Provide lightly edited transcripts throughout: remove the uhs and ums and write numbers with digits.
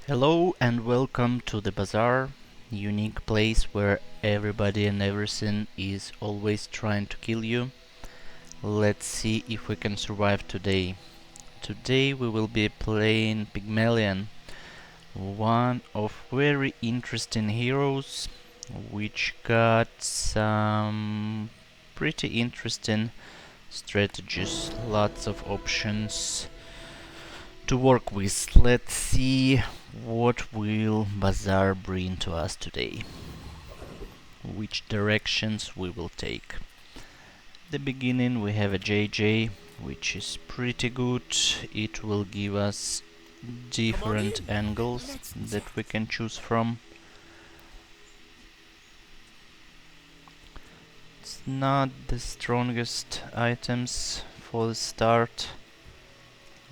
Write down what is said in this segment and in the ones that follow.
Hello and welcome to the Bazaar, unique place where everybody and everything is always trying to kill you. Let's see if we can survive today. Today we will be playing Pygmalion, one of very interesting heroes, which got some pretty interesting strategies, lots of options to work with. Let's see what will Bazaar bring to us today, which directions we will take. At the beginning we have a JJ, which is pretty good. It will give us different angles that we can choose from. It's not the strongest items for the start.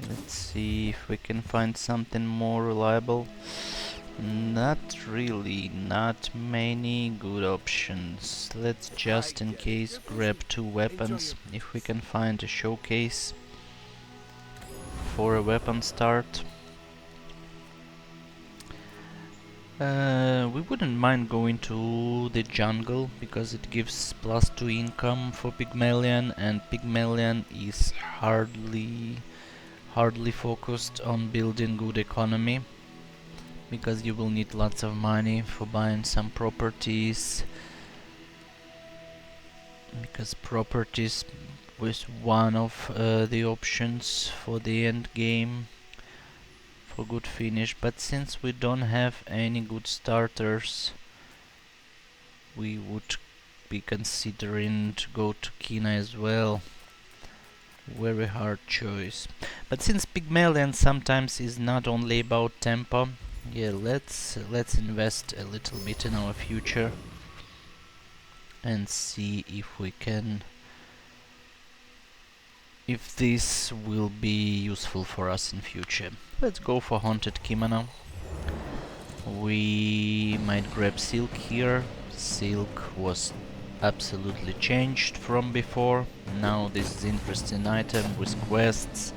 Let's see if we can find something more reliable. Not really, not many good options. Let's just in case grab two weapons, if we can find a showcase for a weapon start. We wouldn't mind going to the jungle, because it gives +2 income for Pygmalion, and Pygmalion is hardly focused on building good economy, because you will need lots of money for buying some properties, because properties was one of the options for the end game for good finish. But since we don't have any good starters, we would be considering to go to Kina as well. Very hard choice. But since Pygmalion sometimes is not only about tempo, yeah, let's invest a little bit in our future and see if this will be useful for us in future. Let's go for Haunted Kimono. We might grab Silk here. Silk was absolutely changed from before. Now this is interesting item with quests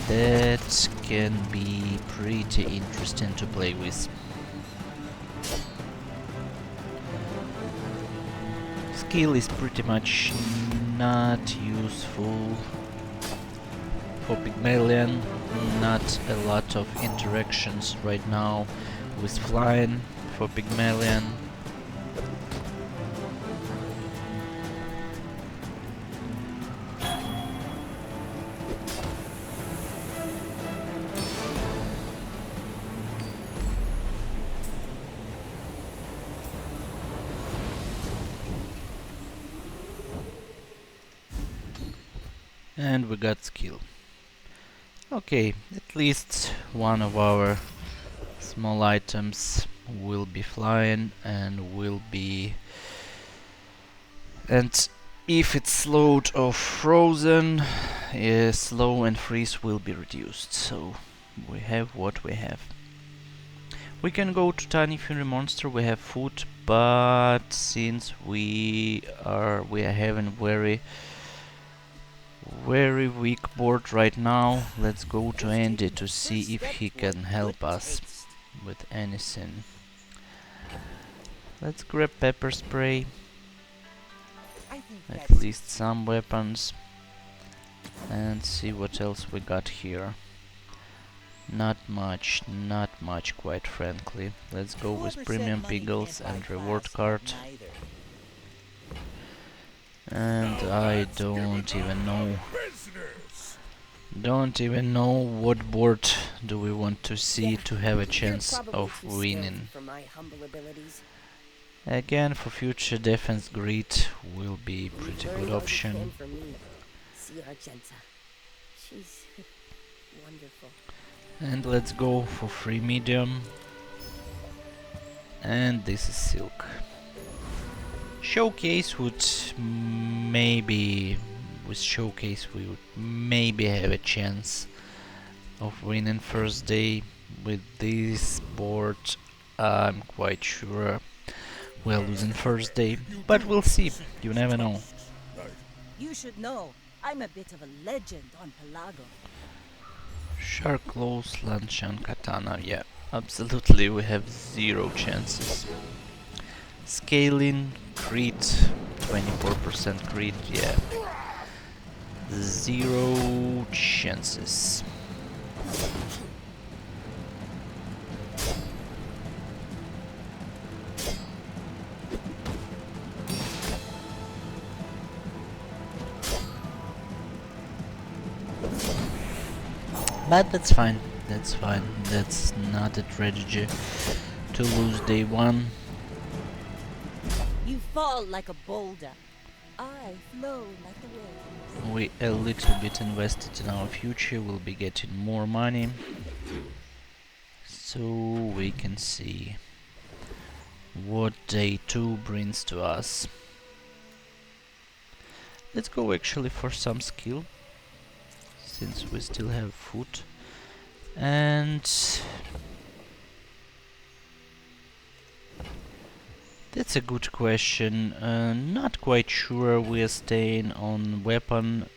that can be pretty interesting to play with. Skill is pretty much not useful for Pygmalion. Not a lot of interactions right now with flying for Pygmalion. And we got skill. Okay, at least one of our small items will be flying and will be... And if it's slowed or frozen, slow and freeze will be reduced. So we have what we have. We can go to Tiny Fury Monster, we have food, but since we are having very weak board right now, let's go to Andy to see if he can help us with anything. Let's grab pepper spray, at least some weapons, and see what else we got here. Not much, quite frankly. Let's go with premium pickles and reward card. And I don't even know what board do we want to see to have a chance of winning. Again, for future, defense grid will be pretty good option. And let's go for free medium. And this is silk. Showcase would maybe... With showcase we would maybe have a chance of winning first day. With this board I'm quite sure we're losing first day, but we'll see. You never know. You should know, I'm a bit of a legend on Pelago. Shark claws, Lanchan katana, yeah. Absolutely, we have zero chances. Scaling, crit, 24% crit, yeah. Zero chances. But that's fine, that's fine. That's not a tragedy to lose day one. You fall like a boulder. I flow like the wind. We a little bit invested in our future, we'll be getting more money. So we can see what day 2 brings to us. Let's go actually for some skill, since we still have food. And that's a good question. Not quite sure we are staying on weapon,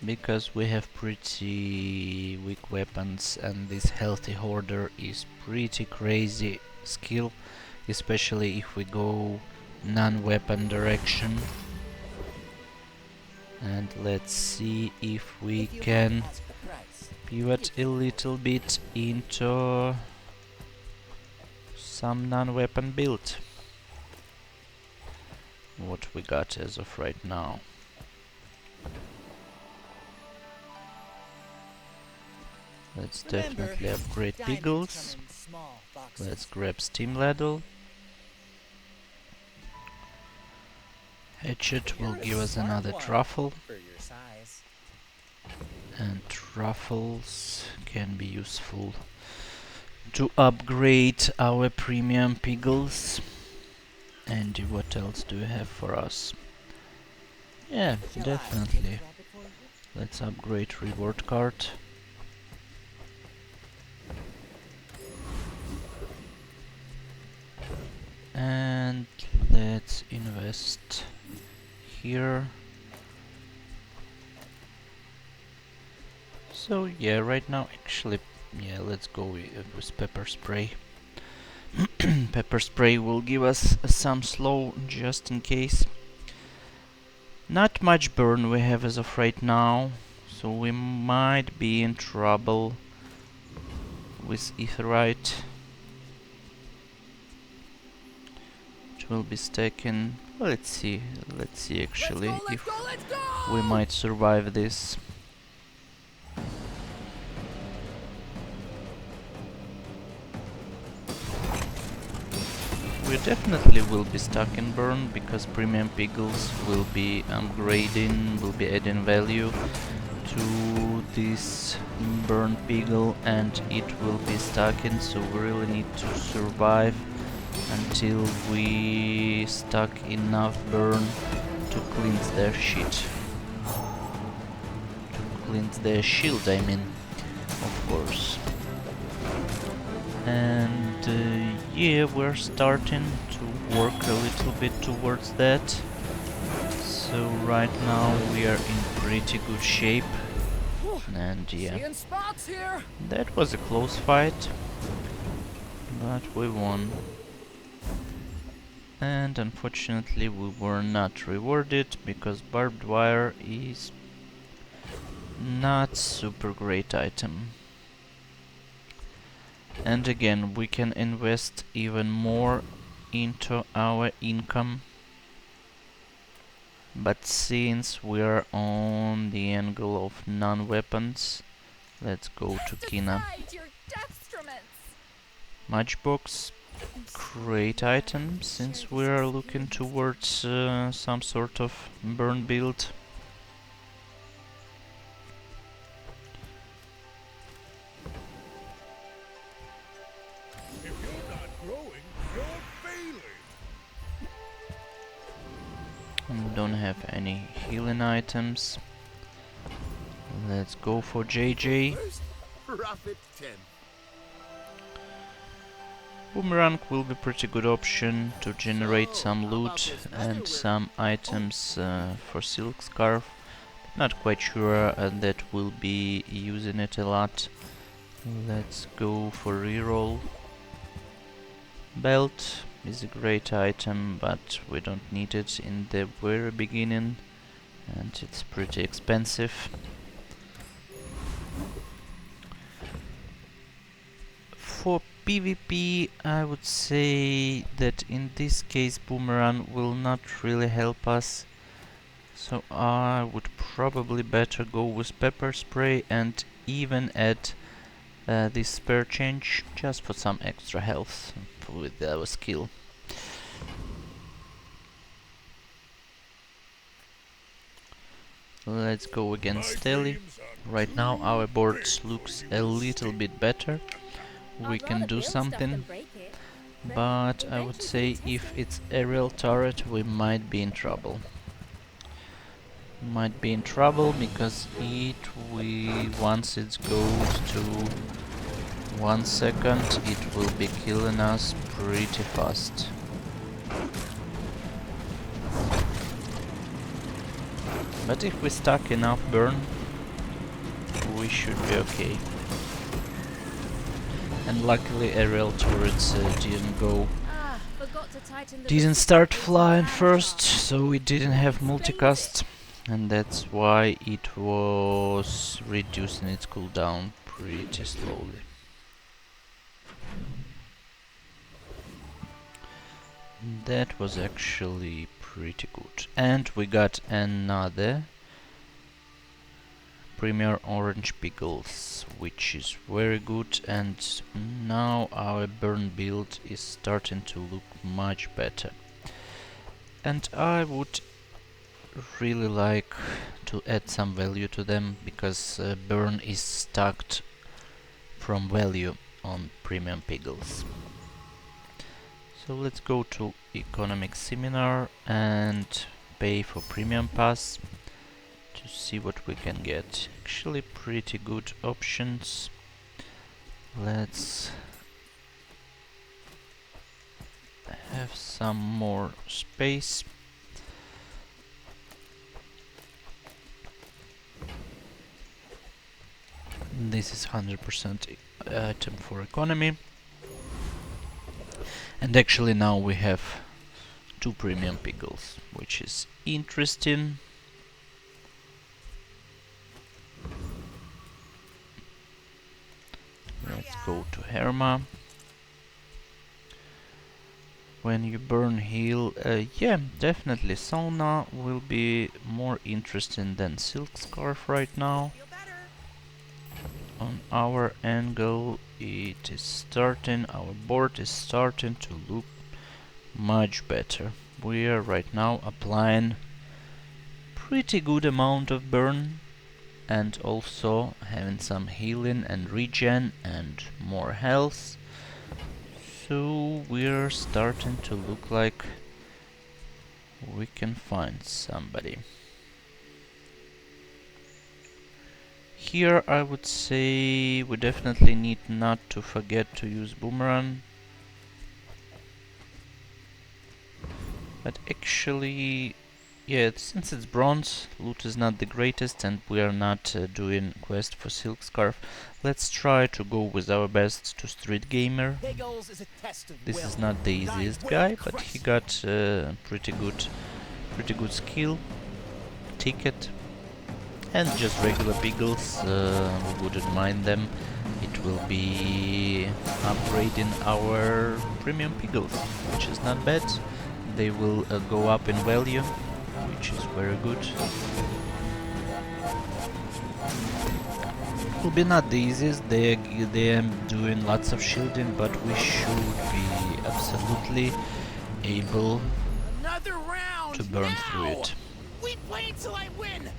because we have pretty weak weapons, and this healthy hoarder is pretty crazy skill, especially if we go non-weapon direction. And let's see if we can pivot a little bit into some non-weapon build. What we got as of right now. Let's definitely upgrade Piggles. Let's grab Steam Ladle. Hatchet will give us another truffle. And truffles can be useful to upgrade our premium Piggles. And what else do you have for us? Yeah, definitely. Let's upgrade reward card. And let's invest here. So yeah, right now actually, yeah, let's go with pepper spray. Pepper spray will give us some slow just in case. Not much burn we have as of right now, so we might be in trouble with Aetheryte. It will be stacking. Let's see actually if we might survive this. We definitely will be stuck in burn, because premium Piggles will be upgrading, will be adding value to this burn Piggle, and it will be stacking, so we really need to survive until we stack enough burn to cleanse their shit. To cleanse their shield, I mean, of course. And yeah, we're starting to work a little bit towards that. So right now we are in pretty good shape. And yeah, that was a close fight, but we won. And unfortunately we were not rewarded, because barbed wire is not super great item. And again, we can invest even more into our income, but since we are on the angle of non-weapons, let's go to Kina. Matchbox, great item, since we are looking towards some sort of burn build. Don't have any healing items. Let's go for JJ. Boomerang will be pretty good option to generate some loot and some items for Silk Scarf. Not quite sure that we'll be using it a lot. Let's go for reroll. Belt is a great item, but we don't need it in the very beginning, and it's pretty expensive. For PvP, I would say that in this case Boomerang will not really help us, so I would probably better go with Pepper Spray and even add this spare change just for some extra health with our skill. Let's go against Telly. Right now our board looks a little bit better. We I'd can rather do build stuff than something, break it. but I would say if it's aerial turret we might be in trouble. Might be in trouble because once it goes to 1 second it will be killing us pretty fast. But if we stack enough burn, we should be okay. And luckily aerial turrets didn't start flying first, so we didn't have multicast, and that's why it was reducing its cooldown pretty slowly. That was actually pretty good. And we got another Premier Orange Pickles, which is very good, and now our burn build is starting to look much better. And I would really like to add some value to them, because burn is stacked from value on Premium Pickles. So let's go to Economic Seminar and pay for Premium Pass to see what we can get. Actually pretty good options. Let's have some more space. This is 100% item for economy. And actually now we have 2 premium pickles, which is interesting. Let's go to Herma. When you burn heal, yeah, definitely sauna will be more interesting than silk scarf right now. On our angle, it is starting, our board is starting to look much better. We are right now applying pretty good amount of burn, and also having some healing and regen and more health. So we're starting to look like we can find somebody. Here I would say we definitely need not to forget to use boomerang. But actually, yeah, since it's bronze, loot is not the greatest and we are not doing quest for silk scarf, let's try to go with our best to street gamer. This is not the easiest guy, but he got pretty good skill, ticket, and just regular pickles. We wouldn't mind them. It will be upgrading our premium pickles, which is not bad. They will go up in value, which is very good. It will be not the easiest, they are doing lots of shielding, but we should be absolutely able to burn through it. We play until I win.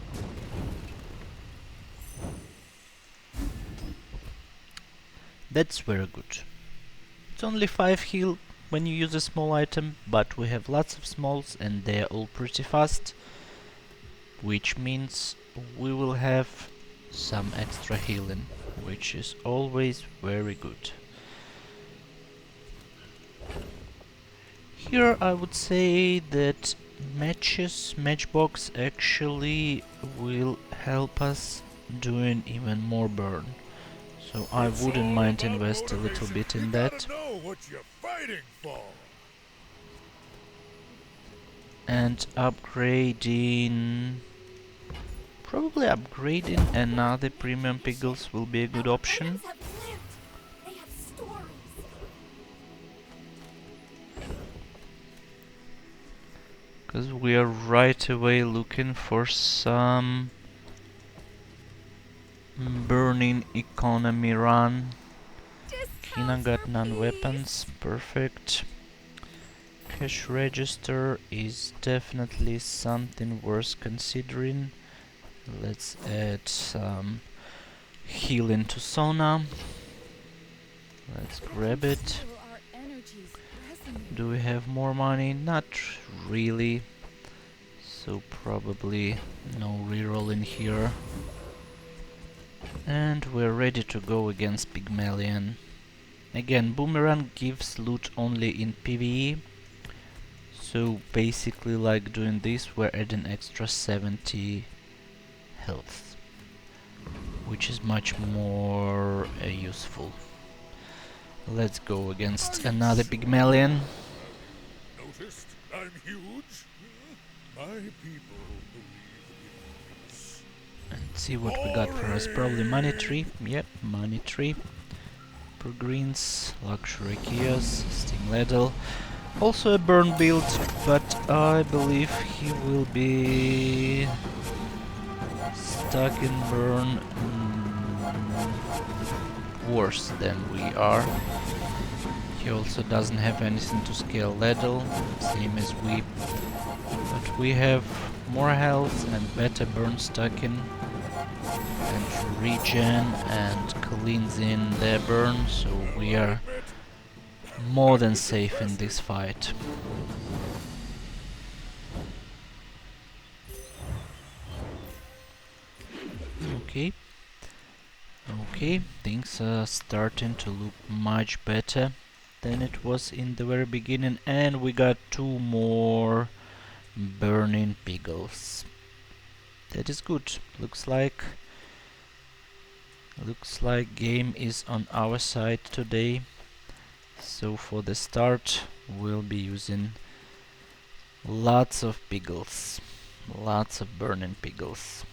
That's very good. It's only 5 heal when you use a small item, but we have lots of smalls and they're all pretty fast, which means we will have some extra healing, which is always very good. Here I would say that Matchbox actually will help us doing even more burn. So I It's wouldn't all mind about invest a little motivation. bit You in gotta that. know what you're fighting for. And upgrading... Probably upgrading another premium pickles will be a good Our option. items have lived. They have stories. Because we are right away looking for some burning economy run. Hina Discounts got for non-weapons, peace. perfect. Cash register is definitely something worth considering. Let's add some healing to sauna. Let's I grab can it. feel our energies resonate. Do we have more money? Not really. So probably no reroll in here. And we're ready to go against Pygmalion. Again, Boomerang gives loot only in PvE. So basically like doing this, we're adding extra 70 health, which is much more useful. Let's go against another Pygmalion. Noticed? I'm huge. My people believe in peace. And see what we got for us. Probably money tree. Yep, money tree. Per greens, luxury Kias, steam ladle. Also a burn build, but I believe he will be stuck in burn worse than we are. He also doesn't have anything to scale ladle, same as we. But we have more health and better burn stacking and regen and cleansing their burn, so we are more than safe in this fight. Okay. Okay, things are starting to look much better than it was in the very beginning, and we got 2 more burning pickles. That is good. Looks like game is on our side today. So for the start, we'll be using lots of pickles, lots of burning pickles.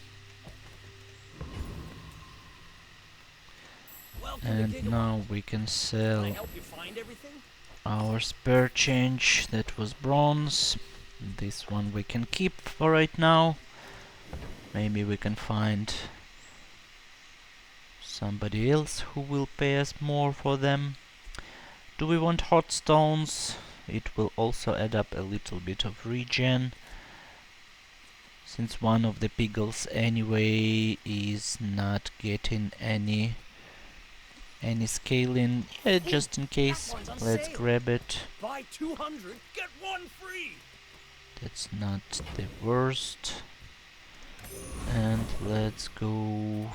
Welcome to And Gigabyte. now we can Can I sell help you find everything? our spare change that was bronze. This one we can keep for right now. Maybe we can find somebody else who will pay us more for them. Do we want hot stones? It will also add up a little bit of regen, since one of the pickles anyway is not getting any scaling. Yeah, just in case, That one's on let's sale. grab it. Buy 200, get one free. That's not the worst. And let's go.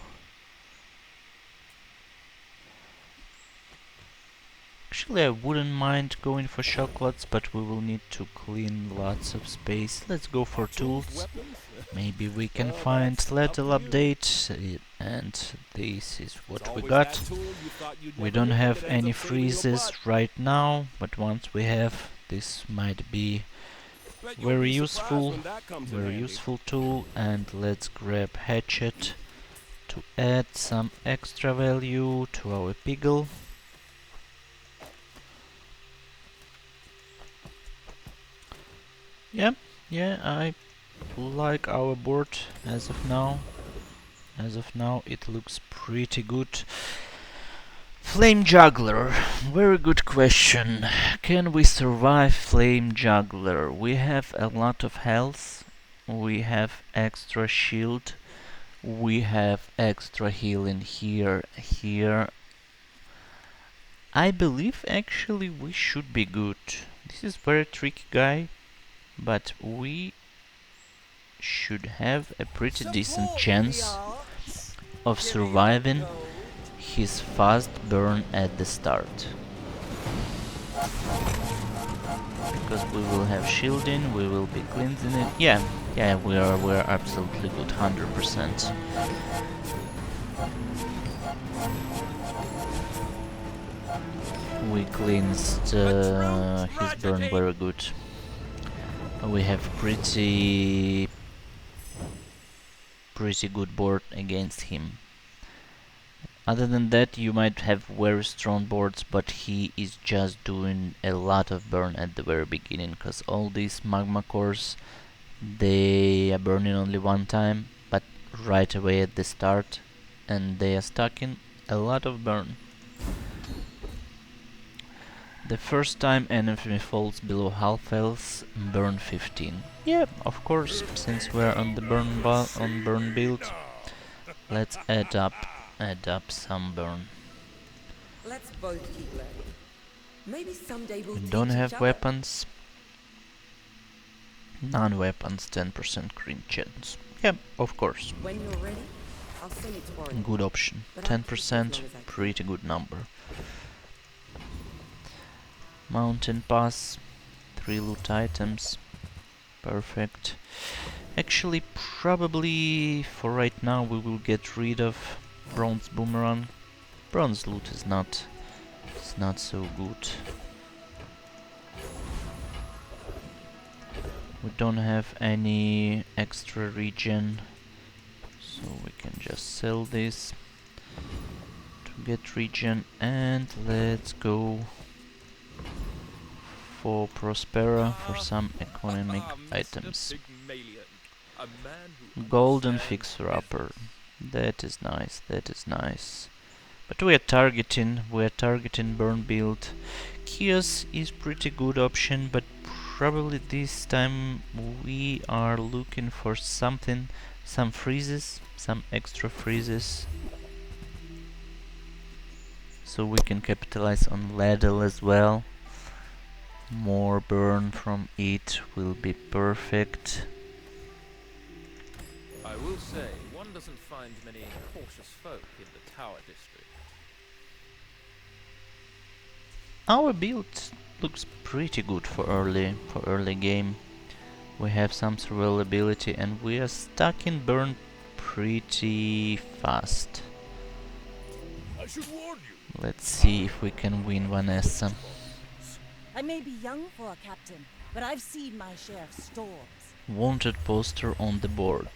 Actually, I wouldn't mind going for chocolates, but we will need to clean lots of space. Let's go for tools. Maybe we can find little update, and this is what we got. We don't have any freezes right now, but once we have, this might be very useful tool. And let's grab hatchet to add some extra value to our piggle. Yeah, I like our board as of now. As of now, it looks pretty good. Flame Juggler, very good question. Can we survive Flame Juggler? We have a lot of health, we have extra shield, we have extra healing here. I believe actually we should be good. This is very tricky guy, but we should have a pretty decent chance of surviving his fast burn at the start. because we will have shielding, we will be cleansing it. Yeah, yeah, we're absolutely good, 100%. We cleansed his burn very good. We have pretty good board against him. Other than that, you might have very strong boards, but he is just doing a lot of burn at the very beginning, because all these magma cores, they are burning only one time, but right away at the start, and they are stacking a lot of burn. The first time enemy falls below half health, burn 15. Yeah, of course, since we're on the burn build, let's add up some burn. Let's both keep learning. Maybe someday we'll We teach don't each have other. weapons. Non-weapons, 10% green chance. Yeah, of course. When you're ready, I'll send it to Warren. Good option. But I'll keep it as long 10%, as I can. pretty good number. Mountain pass, 3 loot items. Perfect. Actually, probably for right now we will get rid of bronze boomerang. Bronze loot is not so good. We don't have any extra regen, so we can just sell this to get regen, and let's go for Prospera for some economic items. Golden fixer-upper. That is nice, that is nice. But we're targeting burn build. Chaos is pretty good option, but probably this time we are looking for something, some freezes, some extra freezes, so we can capitalize on ladle as well. More burn from it will be perfect. I will say, one doesn't find many cautious folk in the Tower District. Our build looks pretty good for early game. We have some survivability and we are stacking burn pretty fast. I should warn you. Let's see if we can win Vanessa. I may be young for a captain, but I've seen my share of storms. Wanted poster on the board.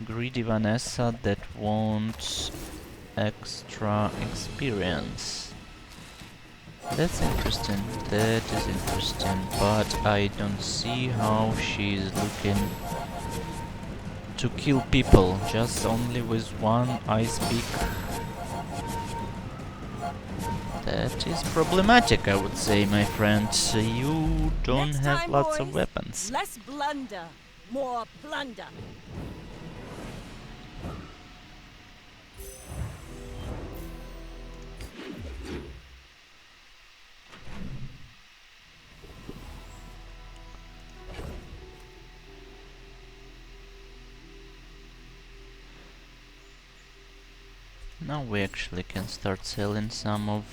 Greedy Vanessa that wants extra experience. That's interesting, that is interesting, but I don't see how she's looking to kill people, just only with one ice pick. That is problematic, I would say, my friend. You don't Next have time, lots of boys, weapons. Less blunder, more plunder. Now we actually can start selling some of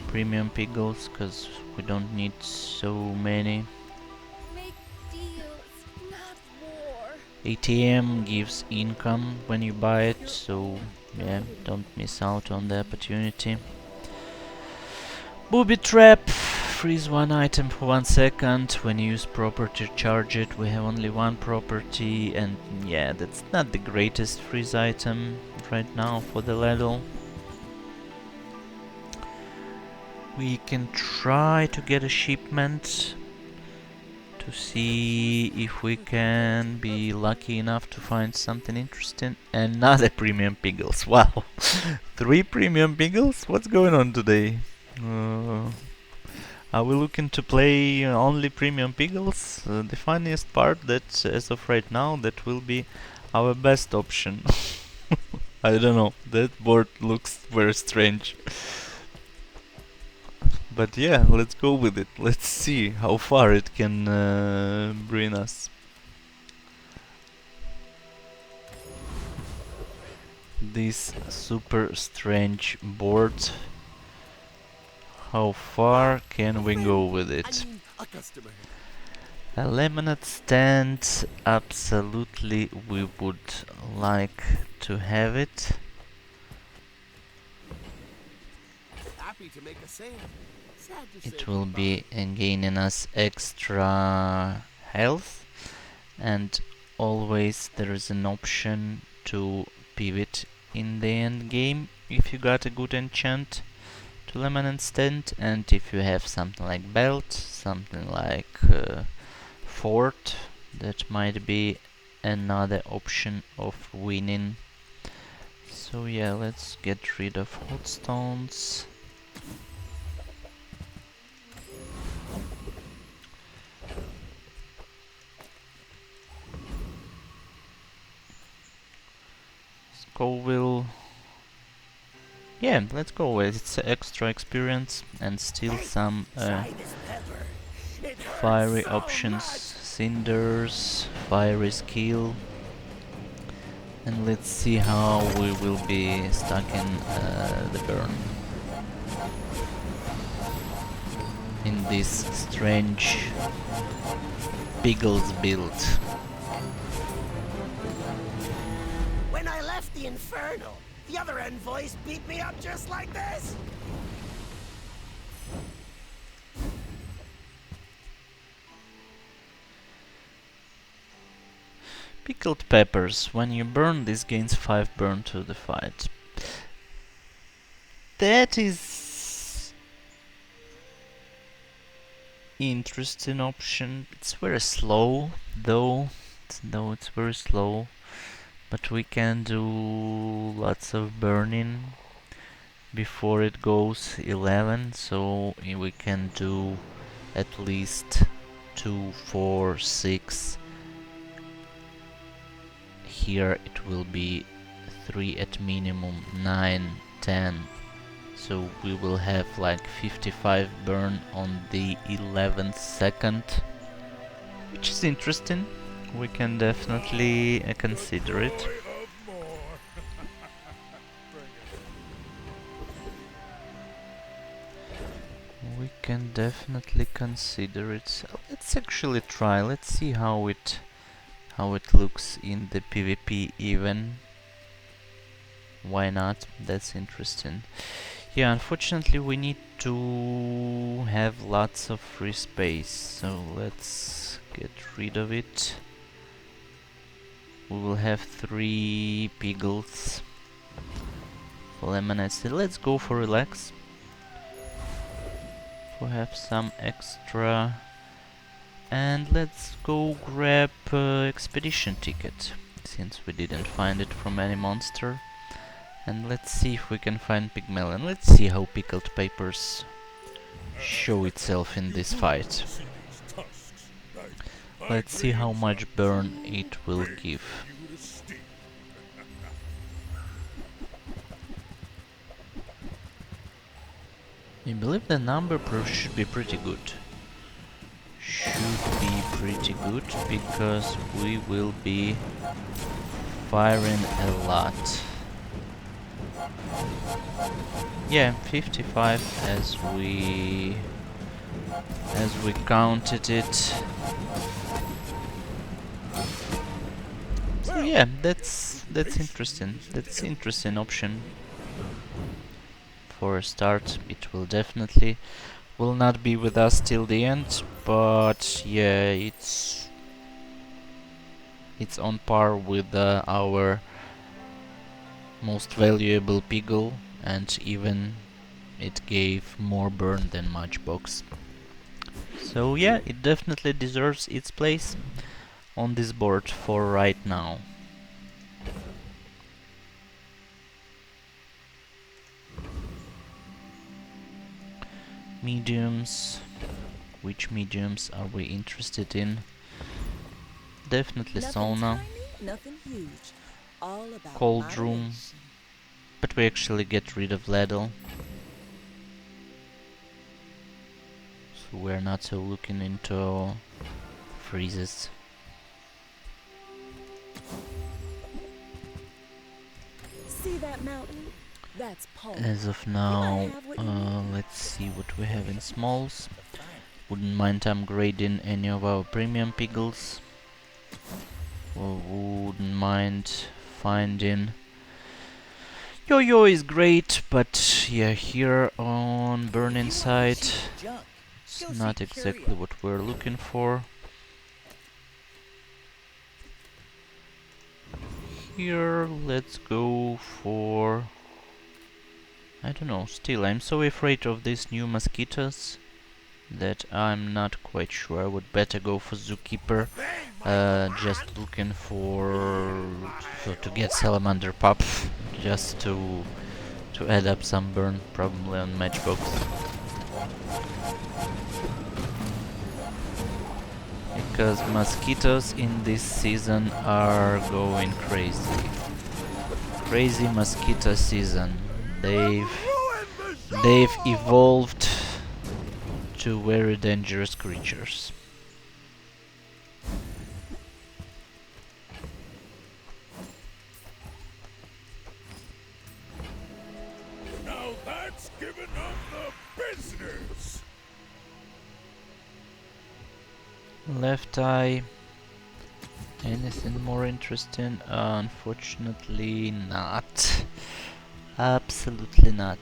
premium pickles, because we don't need so many. Make deals, not war. ATM gives income when you buy it, so yeah, don't miss out on the opportunity. Booby trap, freeze one item for 1 second. When you use property, charge it. We have only one property, and yeah, that's not the greatest freeze item right now for the ladle. We can try to get a shipment to see if we can be lucky enough to find something interesting. Another premium pickles. Wow, 3 premium pickles? What's going on today? Are we looking to play only premium pickles? The funniest part that as of right now that will be our best option. I don't know, that board looks very strange. But yeah, let's go with it. Let's see how far it can bring us. This super strange board. How far can we go with I it? mean, a customer. A lemonade stand, absolutely we would like to have it. Happy to make a sale. Sad to say It will be goodbye. gaining us extra health, and always there is an option to pivot in the end game if you got a good enchant to lemonade stand, and if you have something like belt, something like fort, that might be another option of winning. So yeah, let's get rid of hot stones. Scoville. Yeah, let's go with it's extra experience and still some Try this pepper. It fiery hurts so options. much. Cinders, fiery skill. And let's see how we will be stuck in the burn. In this strange Piggles build. When I left the Inferno, the other envoys beat me up just like this. Pickled peppers. When you burn, this gains 5 burn to the fight. That is interesting option. It's very slow, though. It's very slow, but we can do lots of burning before it goes 11, so we can do at least 2, 4, 6. Here it will be 3 at minimum, 9, 10. So we will have like 55 burn on the 11th second, which is interesting. We can definitely consider it. I have more. Bring it. We can definitely consider it. So let's actually try. Let's see how it looks in the PvP even. Why not? That's interesting. Yeah, unfortunately we need to have lots of free space, so let's get rid of it. We will have 3 piggles for lemonade. So let's go for relax. We have some extra, and let's go grab expedition ticket, since we didn't find it from any monster. And let's see if we can find pigmelon. Let's see how pickled peppers show itself in this fight. See these tusks, right? Let's see how much burn it will give. You to steal. I believe the number should be pretty good. Should be pretty good, because we will be firing a lot. Yeah, 55 as we counted it. So yeah, that's interesting. That's interesting option. For a start, it will definitely will not be with us till the end, but yeah, it's on par with our most valuable piggle, and even it gave more burn than Matchbox. So yeah, it definitely deserves its place on this board for right now. Mediums. Which mediums are we interested in? Definitely Nothing sauna. tiny, nothing huge. All about Cold room. moderation. But we actually get rid of Ladle. So we're not so looking into freezes. See that mountain? That's Paul. As of You might now, have what you need. let's see what we have in smalls. Wouldn't mind upgrading any of our premium pickles. Wouldn't mind finding Yo-Yo is great, but yeah, here on Burning side, it's not exactly what we're looking for. Here, let's go for... I don't know, still, I'm so afraid of these new mosquitoes that I'm not quite sure. I would better go for Zookeeper. Just looking to get Salamander Pup, just to add up some burn, probably on Matchbox. Because mosquitoes in this season are going crazy. Crazy mosquito season. They've evolved to very dangerous creatures. Now that's giving up the business. Left eye. Anything more interesting? Unfortunately not. Absolutely not.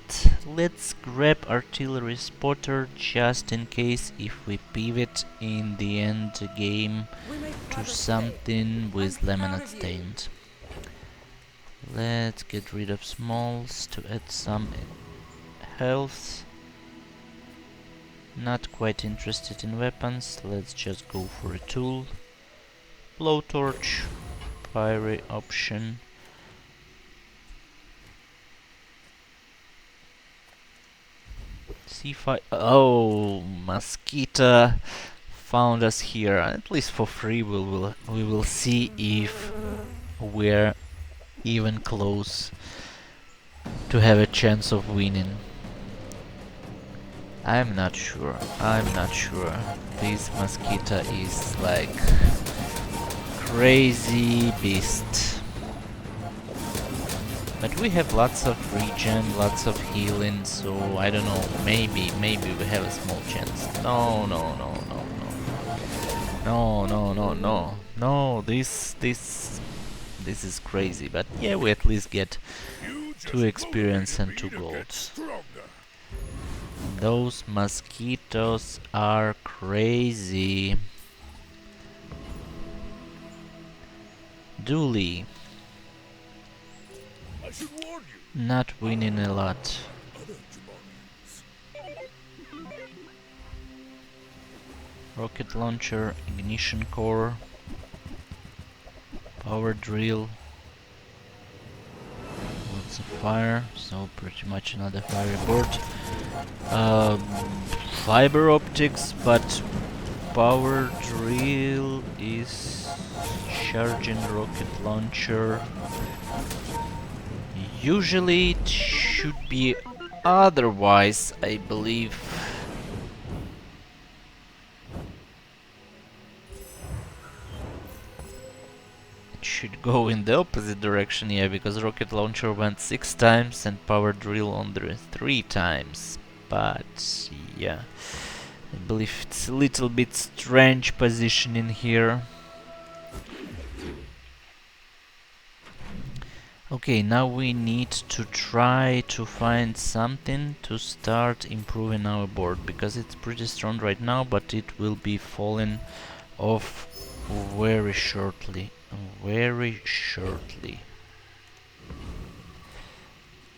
Let's grab artillery spotter just in case if we pivot in the end game to something with lemonade stained. Let's get rid of smalls to add some health. Not quite interested in weapons, let's just go for a tool. Blowtorch, fiery option. C5. Oh, mosquito found us here. At least for free. We will see if we're even close to have a chance of winning. I'm not sure. This mosquito is like crazy beast. But we have lots of regen, lots of healing, so I don't know, maybe we have a small chance. No, this is crazy, but yeah, we at least get 2 experience and 2 gold. Those mosquitoes are crazy. Dooley. I should warn you. Not winning a lot. Other Jabarians. Rocket launcher, ignition core, power drill, lots of fire, so pretty much another fiery board. Fiber optics, but power drill is charging rocket launcher. Usually it should be otherwise, I believe. It should go in the opposite direction, yeah, because rocket launcher went 6 times and power drill only 3 times. But yeah, I believe it's a little bit strange positioning here. Okay, now we need to try to find something to start improving our board, because it's pretty strong right now, but it will be falling off very shortly.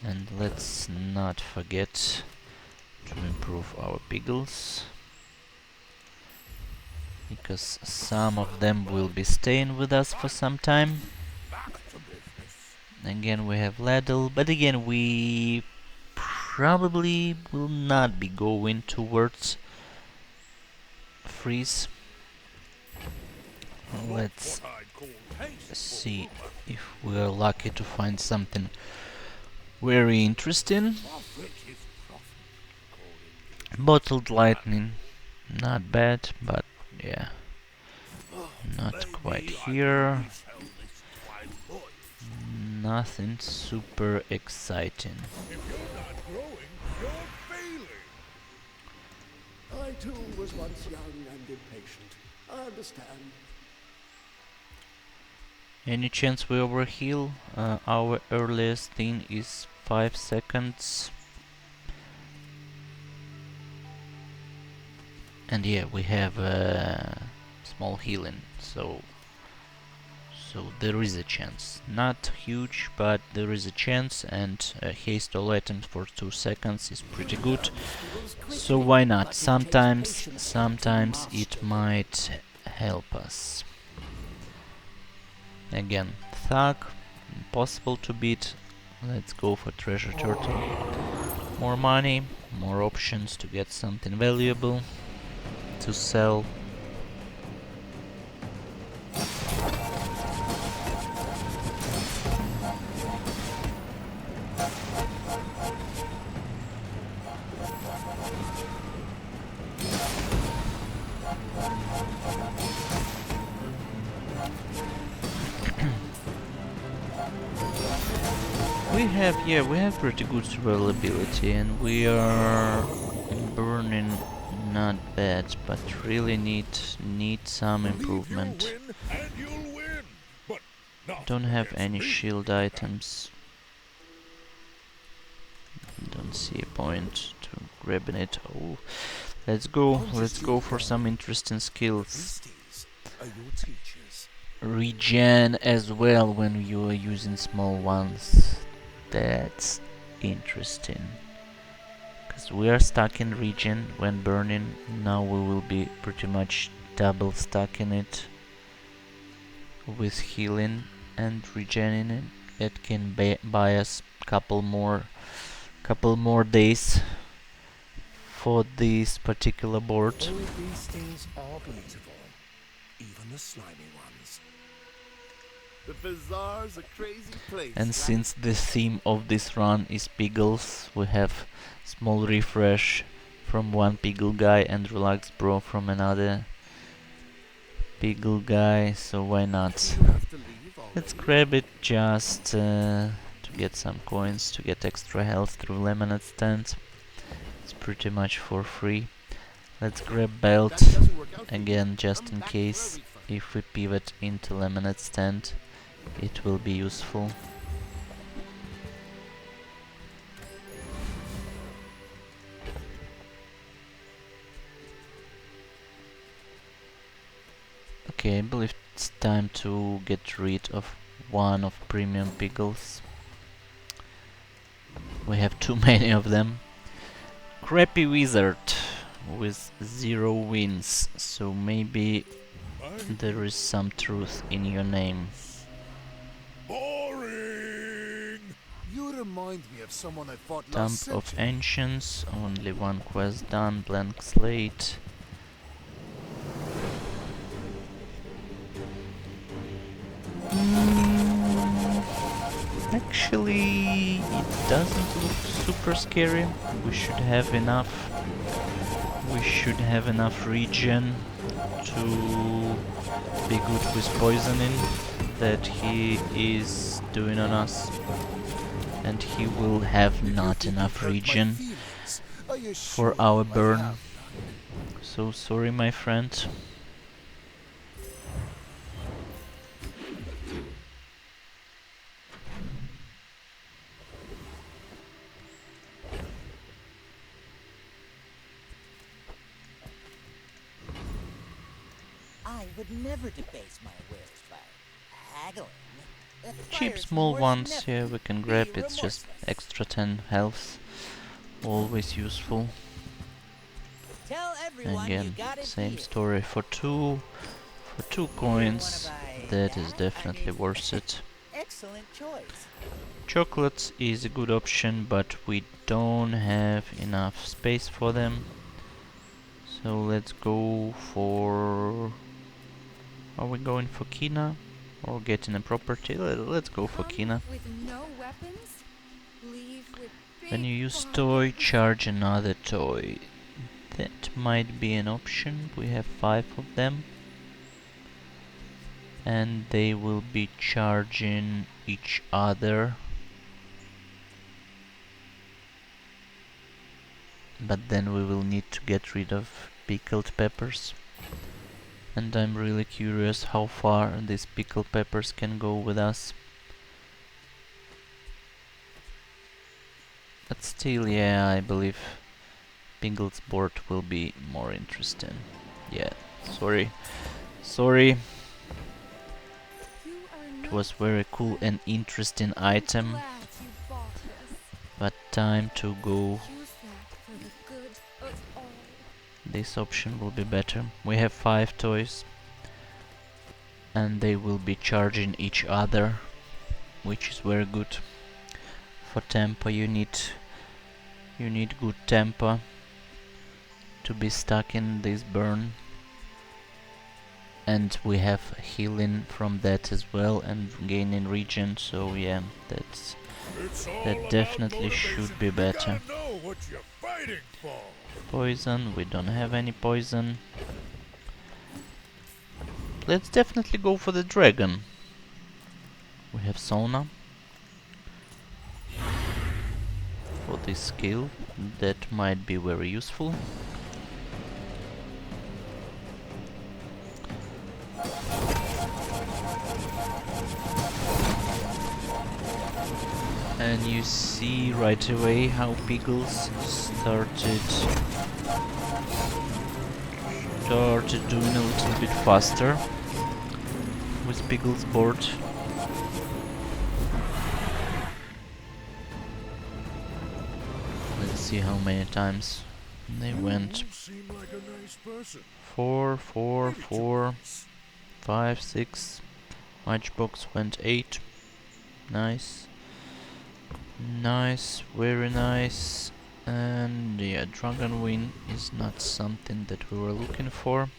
And let's not forget to improve our pickles, because some of them will be staying with us for some time. Again we have ladle, but again we probably will not be going towards freeze. Let's see if we are lucky to find something very interesting. Bottled lightning, not bad, but yeah, not quite here. nothing super exciting. If you're not growing, you're failing. I too was once young and impatient. I understand. Any chance we overheal? Our earliest thing is 5 seconds. And yeah, we have small healing, so there is a chance. Not huge, but there is a chance, and haste all items for 2 seconds is pretty good. So why not? Sometimes it might help us. Again, Thug, impossible to beat. Let's go for Treasure Turtle. More money, more options to get something valuable to sell. We have pretty good survivability, and we are burning not bad, but really need some improvement. Believe you'll win, and you'll win. But not Don't have against any me. shield items. Don't see a point to grabbing it. Oh, let's go for some interesting skills. These are your teachers. Regen as well when you are using small ones. That's interesting. Because we are stuck in regen when burning. Now we will be pretty much double stuck in it. With healing and regening it. It can buy us couple more days for this particular board. All of these things are beautiful. Even the slimy ones. The Bazaar's a crazy place. And since the theme of this run is piggles, we have small refresh from one piggle guy and relax bro from another piggle guy, so why not? You have to leave Let's already. grab it just to get some coins, to get extra health through lemonade stand. It's pretty much for free. Let's grab belt That doesn't work out for you. again just Come in back for a case refund. if we pivot into lemonade stand. It will be useful. Okay, I believe it's time to get rid of one of premium pickles. We have too many of them. Crappy wizard with 0 wins, so maybe there is some truth in your name. Boring. You remind me of someone I fought Dump last of century. Ancients, only one quest done, blank slate. Actually, it doesn't look super scary. We should have enough. We should have enough regen to be good with poisoning that he is doing on us. And he will have not enough regen for our burn. So sorry, my friend. I would never debase my wares by haggling. That Cheap fires small remorse ones, never yeah, we can be grab. It's just remorseless. extra 10 health. Always useful. Tell everyone you Again, got it same here. story for two coins. That is definitely worth it. Excellent choice. Chocolates is a good option, but we don't have enough space for them. So let's go for... Are we going for Kina? Or getting a property? Let's go for Come Kina. with no weapons, leave with When big you use toy, bargains. charge another toy. That might be an option. We have 5 of them. And they will be charging each other. But then we will need to get rid of pickled peppers. And I'm really curious how far these pickled peppers can go with us. But still, yeah, I believe Pingle's board will be more interesting. Yeah, sorry. You are It not was very cool and interesting item, glad you bought this. but time to go. Use that for the good of all. This option will be better. We have 5 toys, and they will be charging each other, which is very good. For tempo, you need good tempo to be stuck in this burn. And we have healing from that as well, and gaining regen, so yeah, that definitely should be better. You gotta know what you're fighting for. Poison, we don't have any poison. Let's definitely go for the dragon. We have sauna for this skill, that might be very useful. And you see right away how Pickles started doing a little bit faster with Pickles' board. Let's see how many times they went. You seem like a nice person. 4, 4, Maybe too 4, nice. 5, 6. Matchbox went 8. Nice. Nice, very nice. And yeah, Dragon Wing is not something that we were looking for.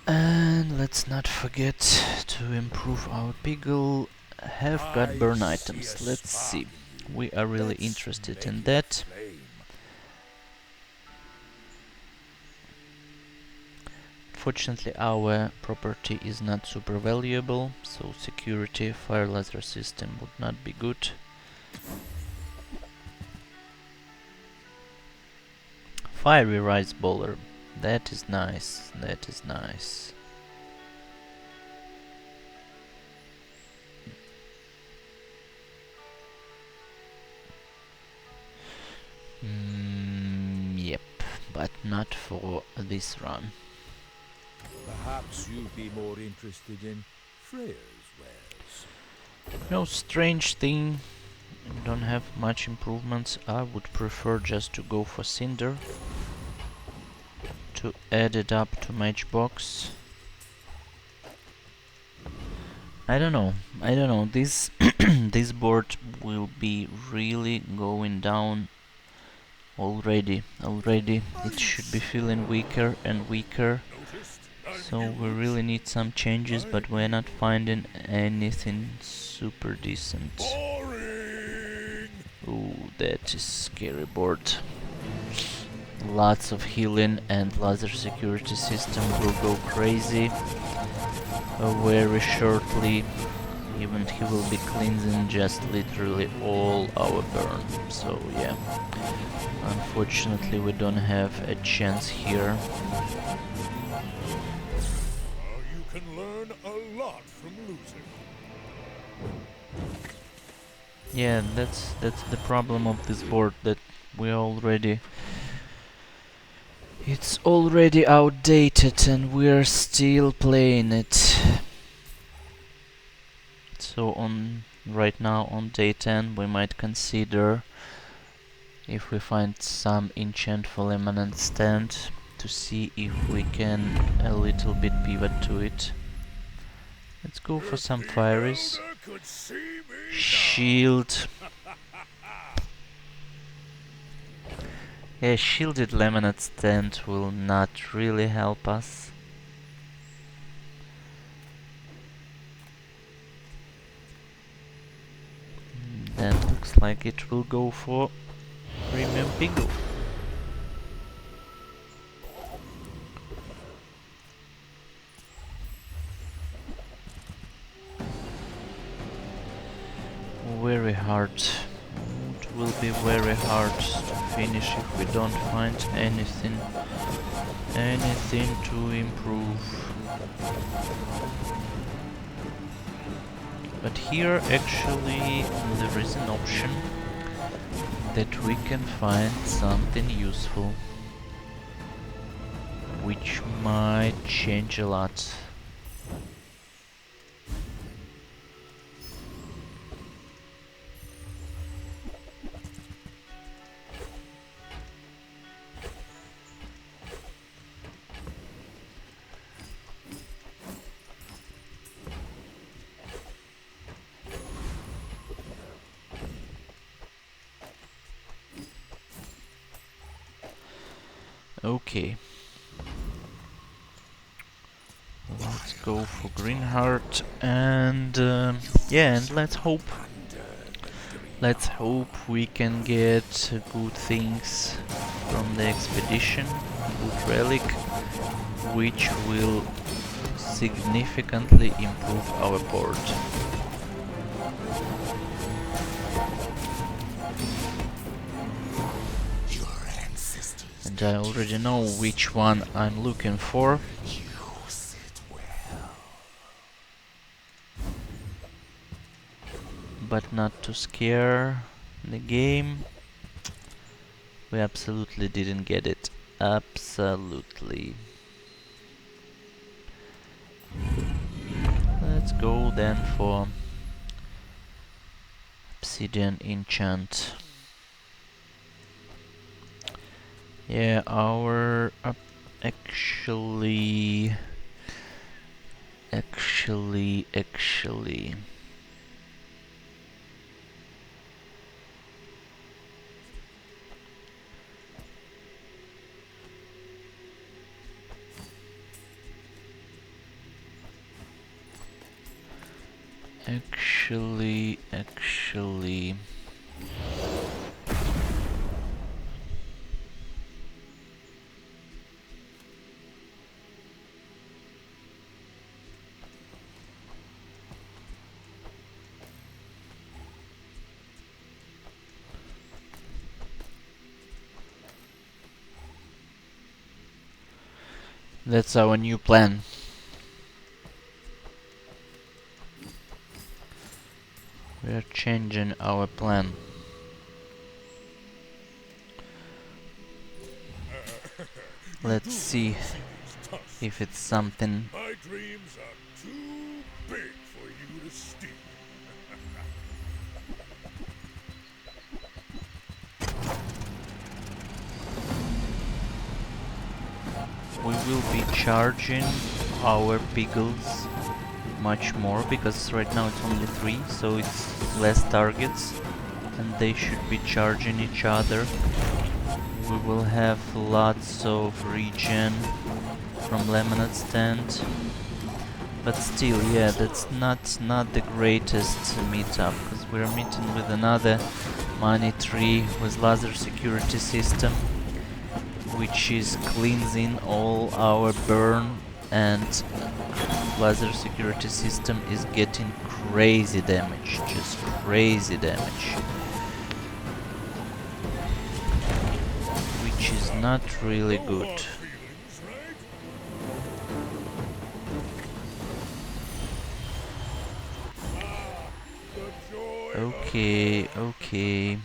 And let's not forget to improve our Piggle. Have got burn items. Let's see. We are really interested in that. Fortunately, our property is not super valuable, so security, fire laser system would not be good. Fiery rice bowler, that is nice, that is nice. Yep, but not for this run. Perhaps you'd be more interested in Freya's wares. No strange thing, don't have much improvements. I would prefer just to go for Cinder to add it up to Matchbox. I don't know, this this board will be really going down already. It should be feeling weaker and weaker. So we really need some changes, but we're not finding anything super decent. Boring. Ooh, that is scary board. Lots of healing and laser security system will go crazy very shortly. Even he will be cleansing just literally all our burn. So yeah, unfortunately we don't have a chance here. You can learn a lot from losing. Yeah, that's the problem of this board, that we already... It's already outdated and we're still playing it. So right now on day 10 we might consider, if we find some enchantful eminent stand, to see if we can a little bit pivot to it. Let's go for some fieries. Shield. Yeah, shielded laminate stand will not really help us. Then looks like it will go for premium Piggle. hard. It will be very hard to finish if we don't find anything to improve. But here actually there is an option that we can find something useful, which might change a lot. Okay. Let's go for green heart and yeah, and let's hope we can get good things from the expedition, good relic, which will significantly improve our port. And I already know which one I'm looking for. But not to scare the game. We absolutely didn't get it. Absolutely. Let's go then for obsidian enchant. Yeah, our actually that's our new plan. We are changing our plan. Let's see if it's something. My dreams are too big for you to steal. We will be charging our pickles much more, because right now it's only 3, so it's less targets and they should be charging each other. We will have lots of regen from lemonade stand, but still, yeah, that's not the greatest meetup, because we're meeting with another money tree with laser security system, which is cleansing all our burn, and laser security system is getting crazy damage, just crazy damage, which is not really good. Okay.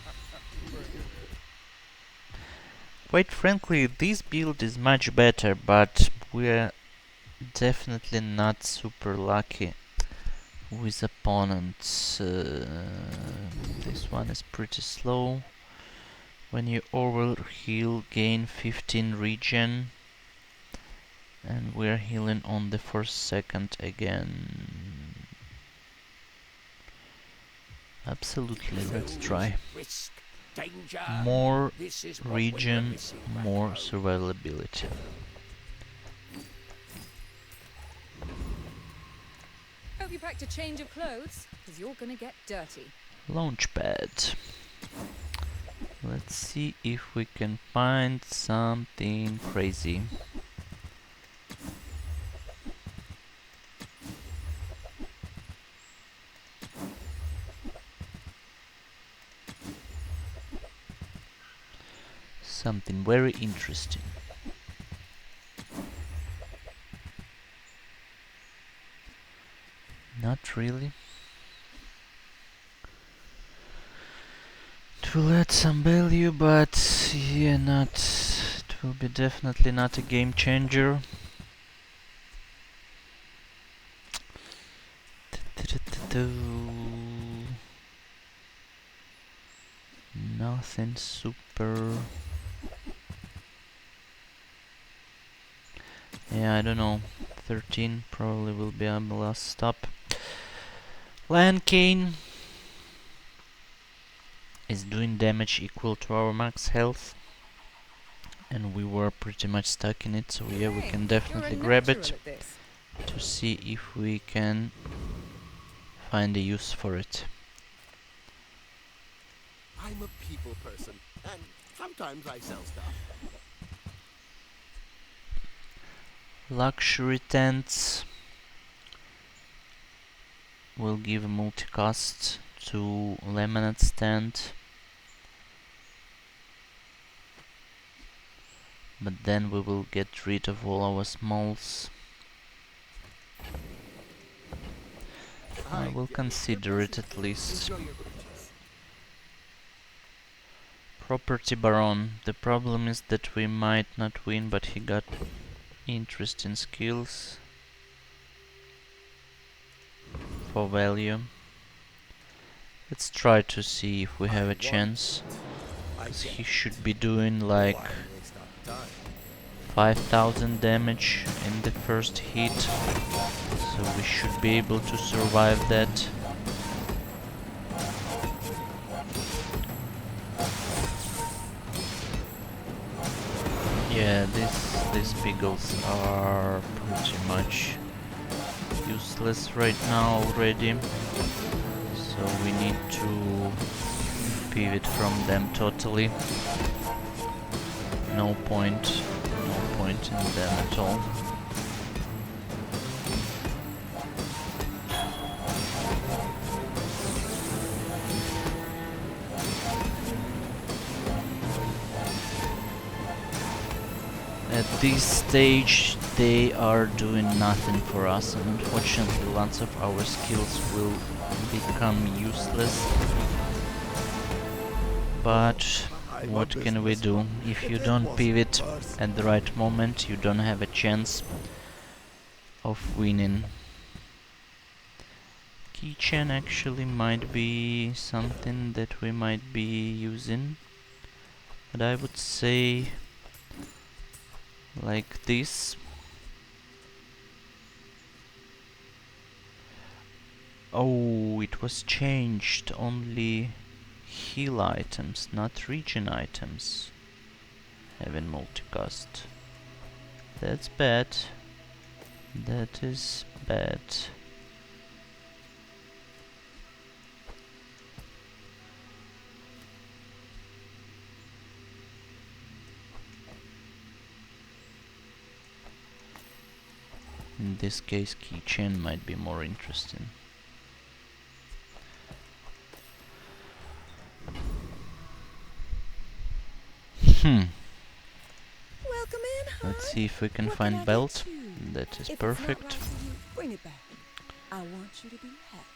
Quite frankly, this build is much better, but we're definitely not super lucky with opponents. This one is pretty slow. When you overheal, gain 15 regen, and we're healing on the first second again. Absolutely, let's try. More regen, more survivability. Hope you packed a change of clothes, because you're gonna get dirty. Launchpad. Let's see if we can find something crazy. something very interesting. Not really. It will add some value, but yeah, not. It will be definitely not a game changer. Nothing super. Yeah, I don't know. 13 probably will be our last stop. Lion Cane is doing damage equal to our max health, and we were pretty much stuck in it, so yeah, we can definitely grab it to see if we can find a use for it. I'm a people person, and sometimes I sell stuff. Luxury tents will give a multicast to lemonade stand, but then we will get rid of all our smalls. I will consider it at least. Enjoy your purchase. Property Baron. The problem is that we might not win, but he got interesting skills for value. Let's try to see if we have a chance, because he should be doing like 5000 damage in the first hit, so we should be able to survive that. Yeah, these beagles are pretty much useless right now already, so we need to pivot from them totally. No point in them at all. At this stage they are doing nothing for us, and unfortunately lots of our skills will become useless. But what can we do? If you don't pivot at the right moment, you don't have a chance of winning. Keychain actually might be something that we might be using, but I would say like this. Oh, it was changed. Only heal items, not regen items, having multicast. That's bad. That is bad. In this case, keychain might be more interesting. Welcome in, hon. Let's see if we can What find I get belt. you? That is If perfect. It's not right for you, bring it back. I want you to be happy.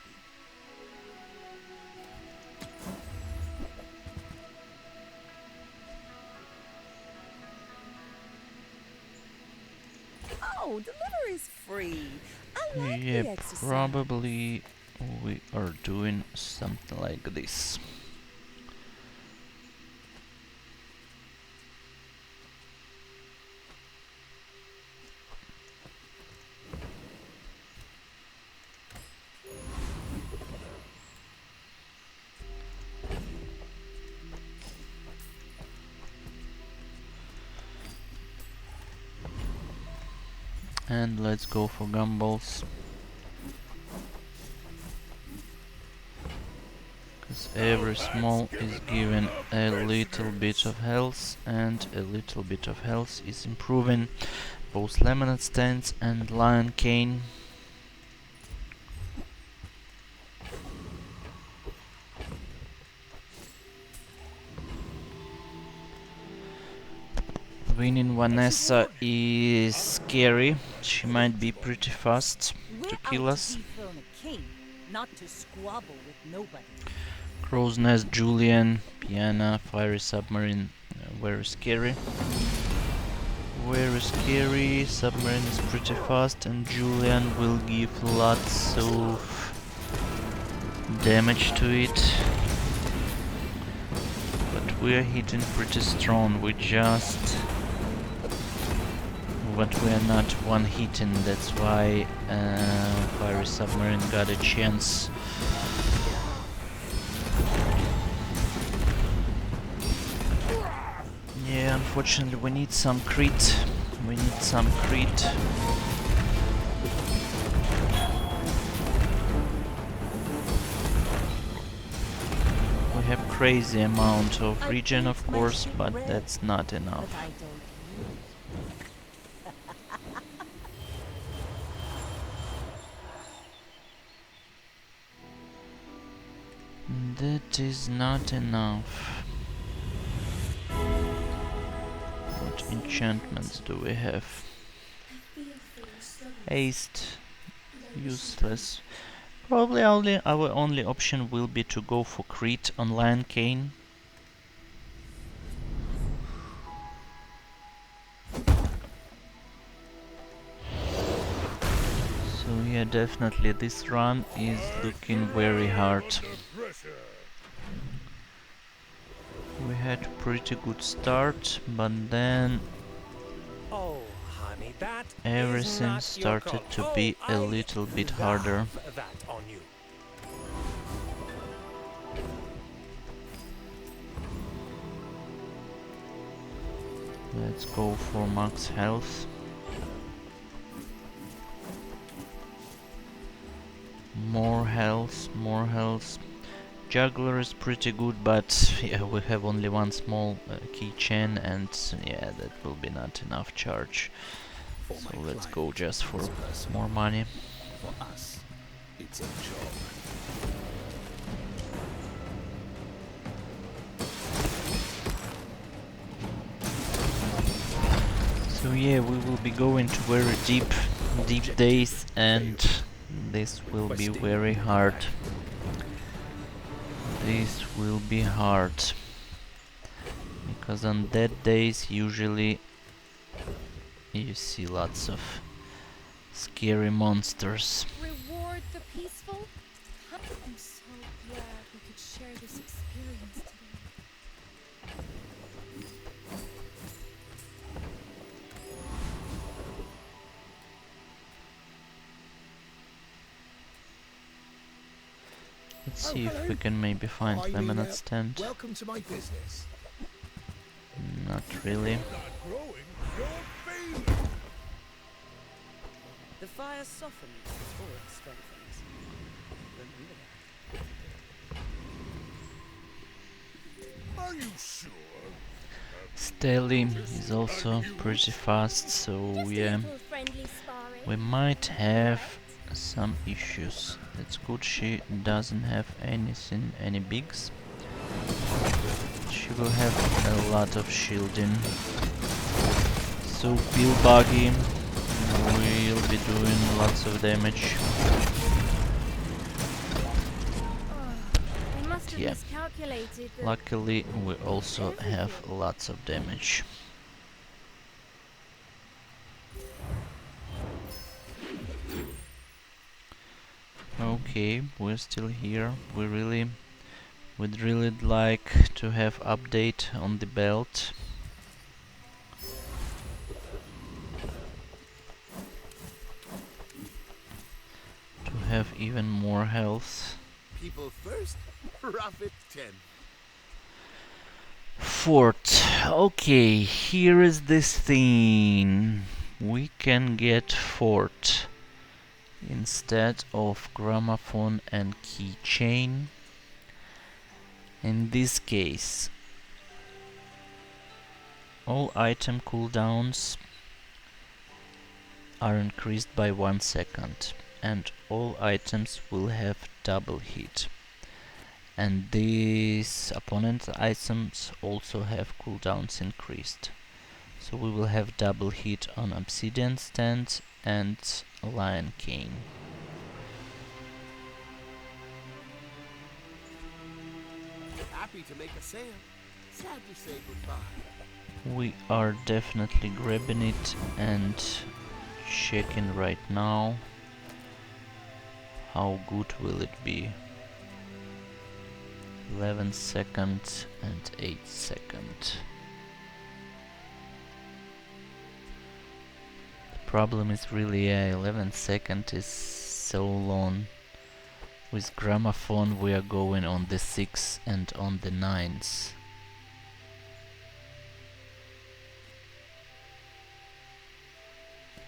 Oh, delivery's free. I like Yeah, the exercise. probably we are doing something like this. And let's go for gumballs. Because every small is given a little bit of health, and a little bit of health is improving both lemonade stands and lion cane. Winning Vanessa is scary. She might be pretty fast We're to out kill to us. dethrone a king, not to squabble with nobody. Crow's Nest, Julian, Piana, Fiery Submarine, very scary. Very scary. Submarine is pretty fast, and Julian will give lots of damage to it. But we are hitting pretty strong. But we are not one hitting. That's why Fiery Submarine got a chance. Yeah, unfortunately we need some crit. We need some crit. We have crazy amount of regen, of course, but that's not enough. But I don't That is not enough. What enchantments do we have? Haste, useless. Probably our only option will be to go for crit on Lion Cane. So yeah, definitely this run is looking very hard. We had a pretty good start, but then Oh, honey, that everything is not started your to call. be a I little bit harder. love that on you. Let's go for max health. More health, more health. Juggler is pretty good, but yeah, we have only one small keychain, and yeah, that will be not enough charge. So let's go just for more money. For us, it's a job. So yeah, we will be going to very deep days, and this will be very hard. This will be hard. Because on dead days usually you see lots of scary monsters. Reward the peaceful? I'm so glad we could share this experience today. Let's see if we can maybe find Lemonade stand. Welcome to my business. Not really. Not growing, you're failing. The fire softens before it strengthens. Remember that. Are you sure? Steli is also pretty fast, so yeah, we might have some issues. It's good she doesn't have any bigs. She will have a lot of shielding. So Bill Buggy will be doing lots of damage. I must have Yeah. miscalculated the Luckily we also have lots of damage. Okay, we're still here. Would really like to have update on the belt. To have even more health. People first, profit 10. Fort. Okay, here is this thing. We can get fort instead of gramophone and keychain. In this case, all item cooldowns are increased by 1 second, and all items will have double hit. And these opponent items also have cooldowns increased. So we will have double hit on Obsidian Stand and Lion Cane. Happy to make a sale. Sad to say goodbye. We are definitely grabbing it and checking right now. How good will it be? 11 seconds and 8 seconds. The problem is really 11 seconds is so long. With gramophone we are going on the 6 and on the 9s.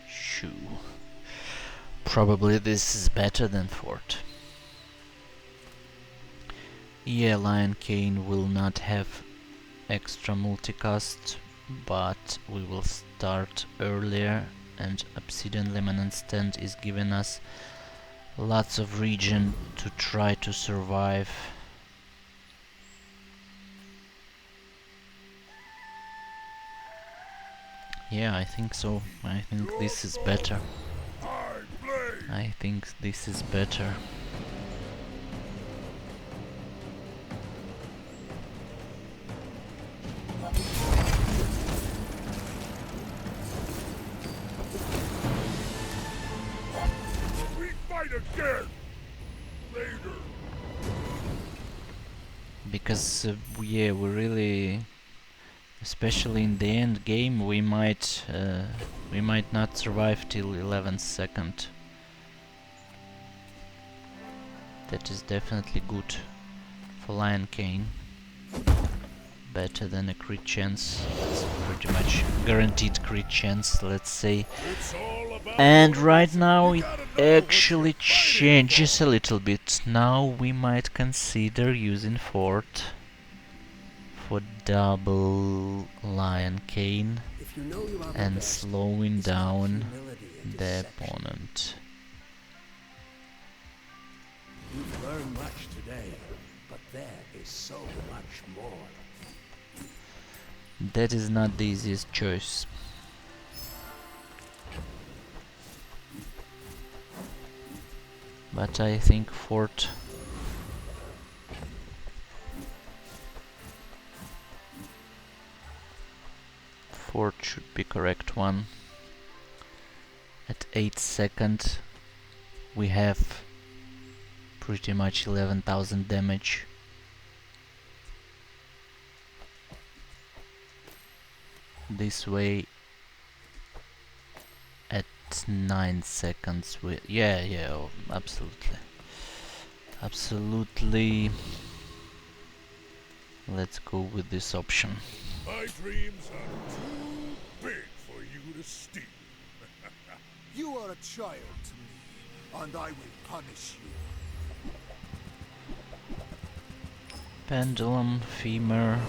Shoo. Probably this is better than Fort. Yeah, Lion Cane will not have extra multicast, but we will start earlier, and Obsidian Lemon Stand is giving us lots of region to try to survive. Yeah, I think so. I think this is better. I think this is better. We fight again later. Because yeah, we really, especially in the end game, we might not survive till 11th second. That is definitely good for Lion Cane. Better than a crit chance. It's pretty much guaranteed crit chance, let's say. It's all about And what right is- now you it gotta know what you're actually fighting changes for. a little bit. Now we might consider using Fort for double Lion Cane If you know you are the and best, slowing it's not down humility and the deception. opponent. You've learned much today, but there is so much more. That is not the easiest choice. But I think Fort should be correct one. At 8 seconds we have pretty much 11,000 damage. This way at 9 seconds we oh, absolutely. Let's go with this option. My dreams are too big for you to steal. You are a child to me, and I will punish you. Pendulum, femur,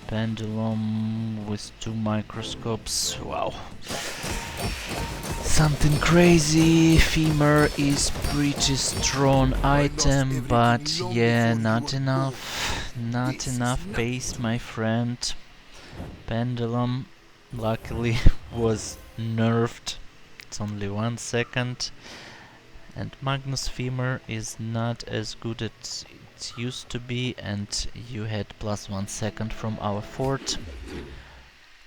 pendulum with 2 microscopes. Wow. Something crazy. Femur is pretty strong item, but yeah, not enough. Not enough base, my friend. Pendulum luckily was nerfed. It's only 1 second. And Magnus Femur is not as good as it used to be, and you had +1 second from our Fort.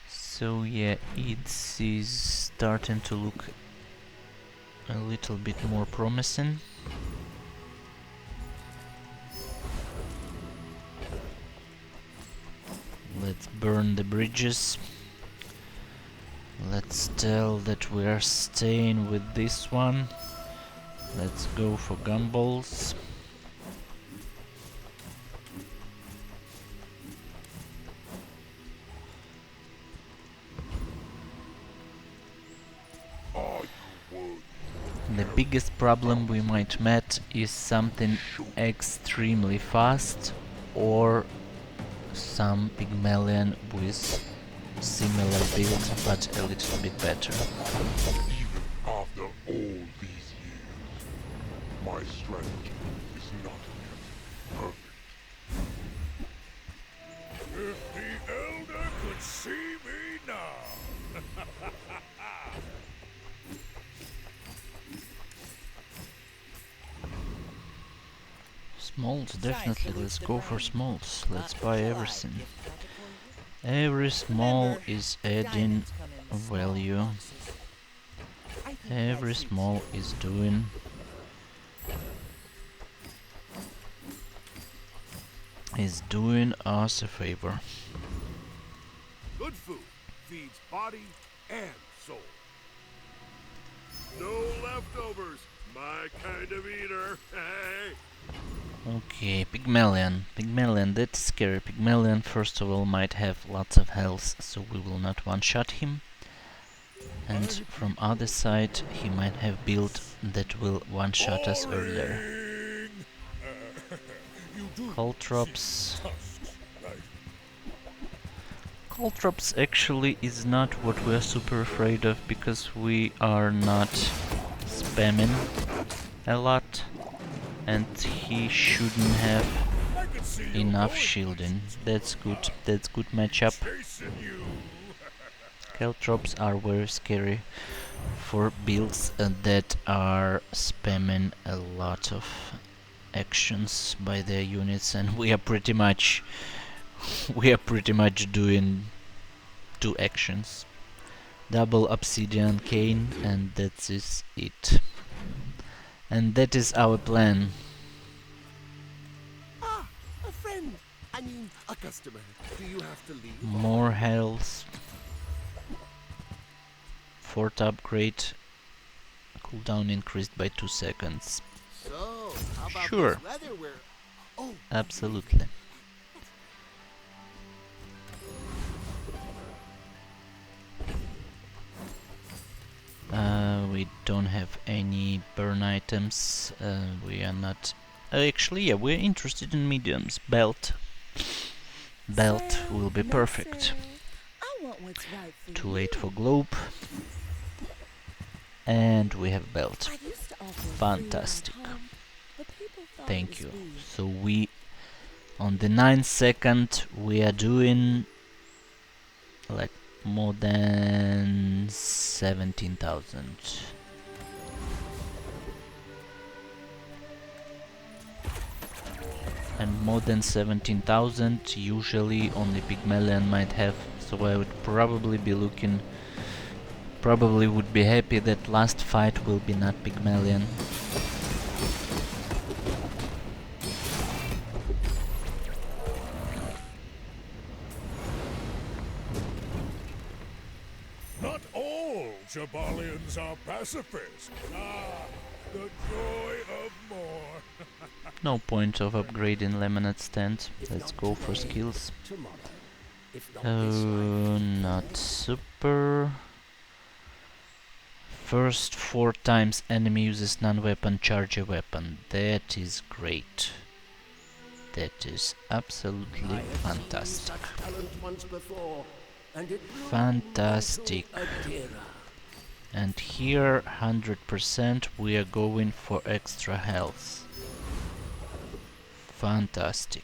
So yeah, it is starting to look a little bit more promising. Let's burn the bridges. Let's tell that we are staying with this one. Let's go for gumballs. The biggest problem we might meet is something extremely fast or some Pygmalion with similar build but a little bit better. Even after all these years, my strategy is not yet perfect. If the Elder could see me Smalls, Size definitely. dilutes Let's the go for brain. smalls. Let's But buy shall I everything. gift wrap it for you? Every small Remember, is adding diamonds come in small value. boxes. I think that Every suits small you. is doing us a favor. Good food feeds body and soul. No leftovers. My kind of eater. Hey. Okay, Pygmalion. Pygmalion, that's scary. Pygmalion, first of all, might have lots of health, so we will not one-shot him. And from other side, he might have build that will one-shot us earlier. Boring. You do Caltrops. see tusks, right? Caltrops actually is not what we are super afraid of, because we are not spamming a lot. And he shouldn't have I can see you're enough going shielding. places. That's good. That's good matchup. Chasing you. Caltrops are very scary for builds that are spamming a lot of actions by their units, and we are pretty much doing 2 actions. Double obsidian cane, and that is it. And that is our plan. Ah, a friend. I mean, a customer. Do you have to leave? More health. 4th upgrade. Cooldown increased by 2 seconds. So, how about Sure. this weather where... Oh, Absolutely. We don't have any burn items. We are not... actually, yeah, we're interested in mediums. Belt. Belt Sale, will be no perfect. sale. I want what's right for Too you. late for globe. And we have belt. I used to offer a free Fantastic. ride home, but people thought it Thank was you. weird. So we... on the 9th second, we are doing... like more than 17,000. And more than 17,000 usually only Pygmalion might have, so I would probably be looking... probably would be happy that last fight will be not Pygmalion. Not all Jabalians are pacifists. Ah, the joy of more. No point of upgrading Lemonade stand. If Let's not go for today, skills. tomorrow. If not this life, Not super. First 4 times enemy uses non-weapon charge a weapon. That is great. That is absolutely I have seen fantastic. such talent once before, and it blew Fantastic. onto Adira. And here 100% we are going for extra health. Fantastic.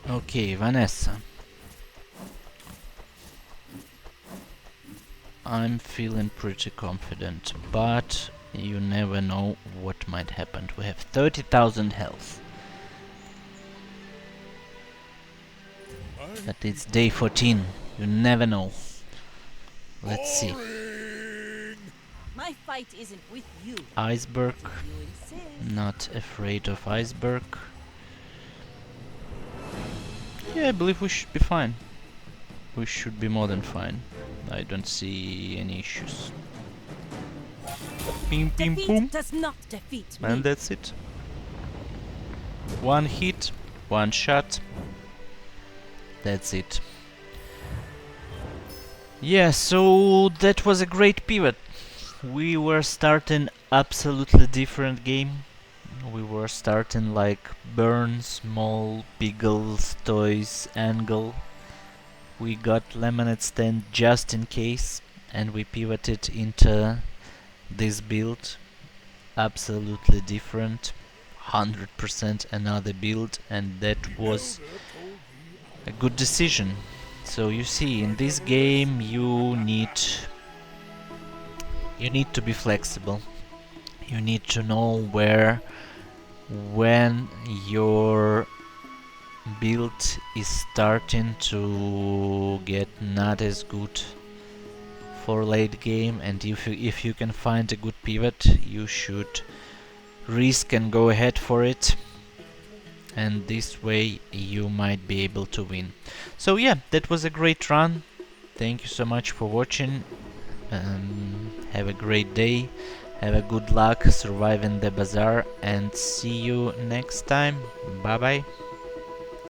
Okay, Vanessa. I'm feeling pretty confident, but you never know what might happen. We have 30,000 health. But it's day 14. You never know. Let's see. Boring. My fight isn't with you. Iceberg. You insist. Not afraid of iceberg. Yeah, I believe we should be fine. We should be more than fine. I don't see any issues. Pim pim Defeat boom. does not defeat me. And that's it. One hit, one shot. That's it. Yeah, so that was a great pivot. We were starting absolutely different game. We were starting like burn, small, pickles, toys, angle. We got lemonade stand just in case, and we pivoted into this build. Absolutely different. 100% another build, and that was a good decision. So you see, in this game you need to be flexible. You need to know where, when your build is starting to get not as good for late game, and if you can find a good pivot, you should risk and go ahead for it, and this way you might be able to win. So yeah, that was a great run. Thank you so much for watching. Have a great day, have a good luck surviving the bazaar, and see you next time. Bye bye.